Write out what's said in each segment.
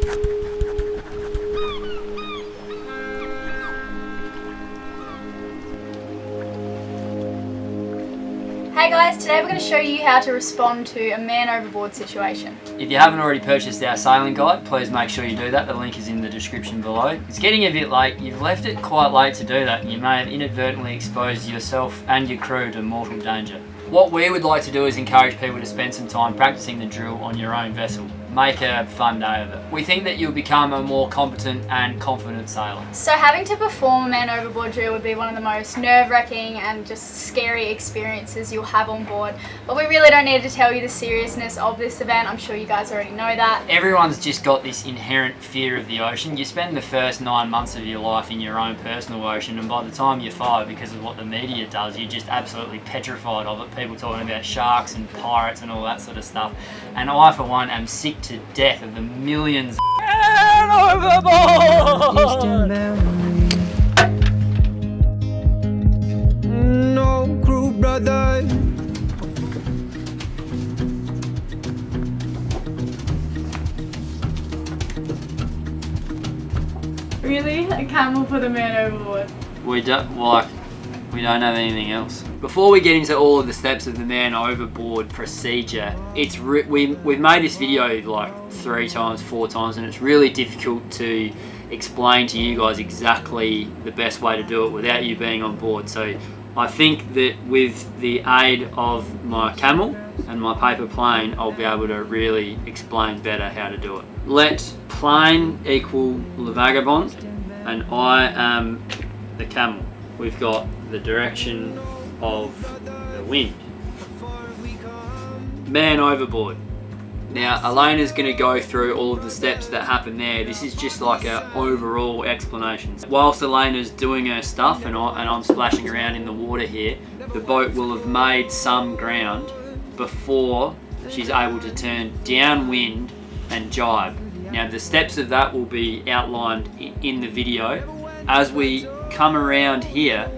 Hey guys, today we're going to show you how to respond to a man overboard situation. If you haven't already purchased our sailing guide, please make sure you do that. The link is in the description below. It's getting a bit late. You've left it quite late to do that, and you may have inadvertently exposed yourself and your crew to mortal danger. What we would like to do is encourage people to spend some time practicing the drill on your own vessel. Make a fun day of it. We think that you'll become a more competent and confident sailor. So having to perform a man overboard drill would be one of the most nerve-wracking and just scary experiences you'll have on board. But we really don't need to tell you the seriousness of this event. I'm sure you guys already know that. Everyone's just got this inherent fear of the ocean. You spend the first 9 months of your life in your own personal ocean, and by the time you're 5, because of what the media does, you're just absolutely petrified of it. People talking about sharks and pirates and all that sort of stuff. And I, for one, am sick to death of the millions man overboard. No crew, brother. Really? A camel for the man overboard? We don't have anything else. Before we get into all of the steps of the man overboard procedure, we've made this video like 3 times, 4 times, and it's really difficult to explain to you guys exactly the best way to do it without you being on board. So I think that with the aid of my camel and my paper plane, I'll be able to really explain better how to do it. Let plane equal le vagabond, and I am the camel. We've got the direction of the wind. Man overboard. Now Elayna's going to go through all of the steps that happen there. This is just like an overall explanation. Whilst Elayna's doing her stuff and I'm splashing around in the water here, the boat will have made some ground before she's able to turn downwind and jibe. Now the steps of that will be outlined in the video. As we come around here,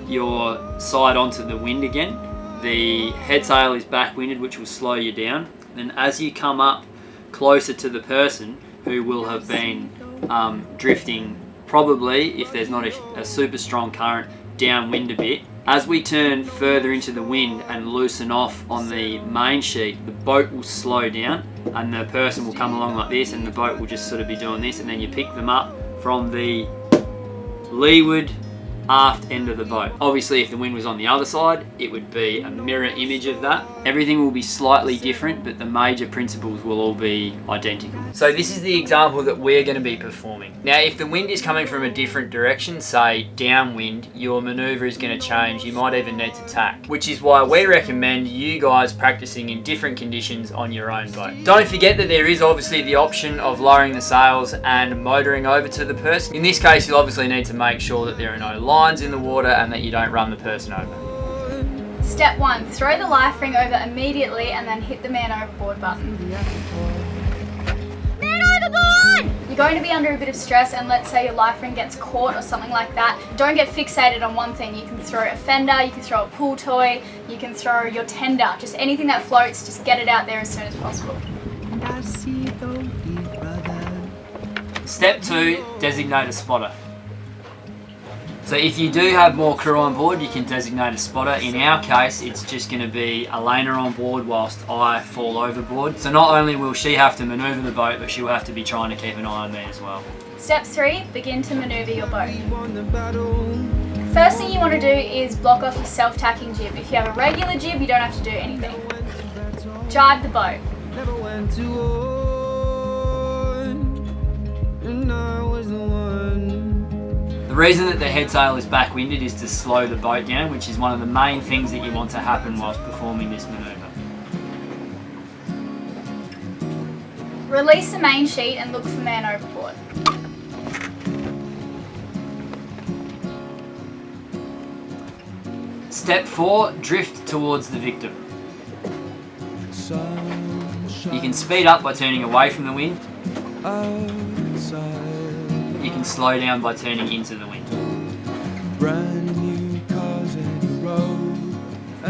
you're side onto the wind again. The headsail is backwinded, which will slow you down. Then as you come up closer to the person who will have been drifting, probably, if there's not a super strong current, downwind a bit. As we turn further into the wind and loosen off on the main sheet, the boat will slow down and the person will come along like this, and the boat will just sort of be doing this, and then you pick them up from the leeward aft end of the boat. Obviously if the wind was on the other side, it would be a mirror image of that. Everything will be slightly different, but the major principles will all be identical. So this is the example that we're going to be performing. Now if the wind is coming from a different direction, say downwind, your manoeuvre is going to change. You might even need to tack, which is why we recommend you guys practicing in different conditions on your own boat. Don't forget that there is obviously the option of lowering the sails and motoring over to the person. In this case, you'll obviously need to make sure that there are no lines in the water and that you don't run the person over. Step 1, throw the life ring over immediately and then hit the man overboard button. Man overboard! You're going to be under a bit of stress, and let's say your life ring gets caught or something like that. Don't get fixated on one thing. You can throw a fender, you can throw a pool toy, you can throw your tender, just anything that floats, just get it out there as soon as possible. Step 2, designate a spotter. So if you do have more crew on board, you can designate a spotter. In our case, it's just going to be Elayna on board whilst I fall overboard. So not only will she have to manoeuvre the boat, but she'll have to be trying to keep an eye on me as well. Step 3, begin to manoeuvre your boat. First thing you want to do is block off your self-tacking jib. If you have a regular jib, you don't have to do anything. Jibe the boat. The reason that the headsail is backwinded is to slow the boat down, which is one of the main things that you want to happen whilst performing this manoeuvre. Release the main sheet and look for man overboard. Step 4, drift towards the victim. You can speed up by turning away from the wind. You can slow down by turning into the wind.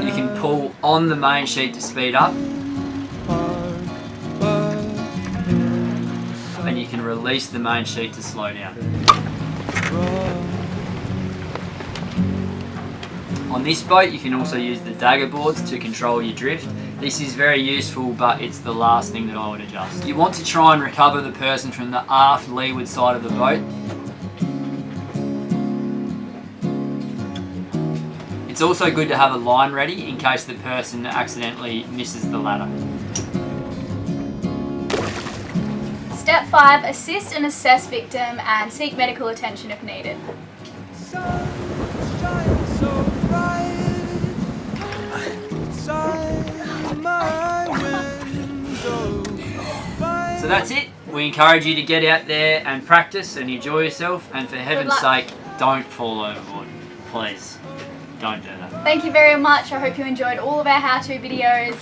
You can pull on the main sheet to speed up. and you can release the main sheet to slow down. On this boat you can also use the dagger boards to control your drift. This is very useful, but it's the last thing that I would adjust. You want to try and recover the person from the aft leeward side of the boat. It's also good to have a line ready in case the person accidentally misses the ladder. Step 5, assist and assess victim and seek medical attention if needed. So that's it. We encourage you to get out there and practice and enjoy yourself, and for heaven's sake, don't fall overboard. Please, don't do that. Thank you very much. I hope you enjoyed all of our how-to videos.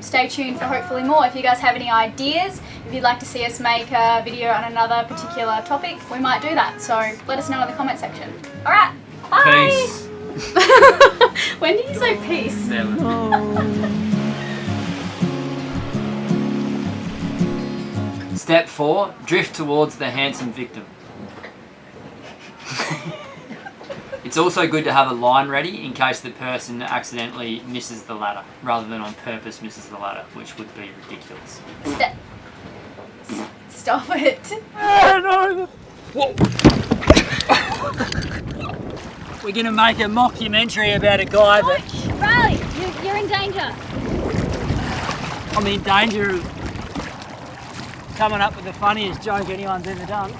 Stay tuned for hopefully more. If you guys have any ideas, if you'd like to see us make a video on another particular topic, we might do that. So let us know in the comment section. Alright, bye! Peace. When did you say peace? Never. Step 4, drift towards the handsome victim. It's also good to have a line ready in case the person accidentally misses the ladder, rather than on purpose misses the ladder, which would be ridiculous. Stop it. We're going to make a mockumentary about a guy that... Riley, you're in danger. I'm in danger of coming up with the funniest joke anyone's ever done.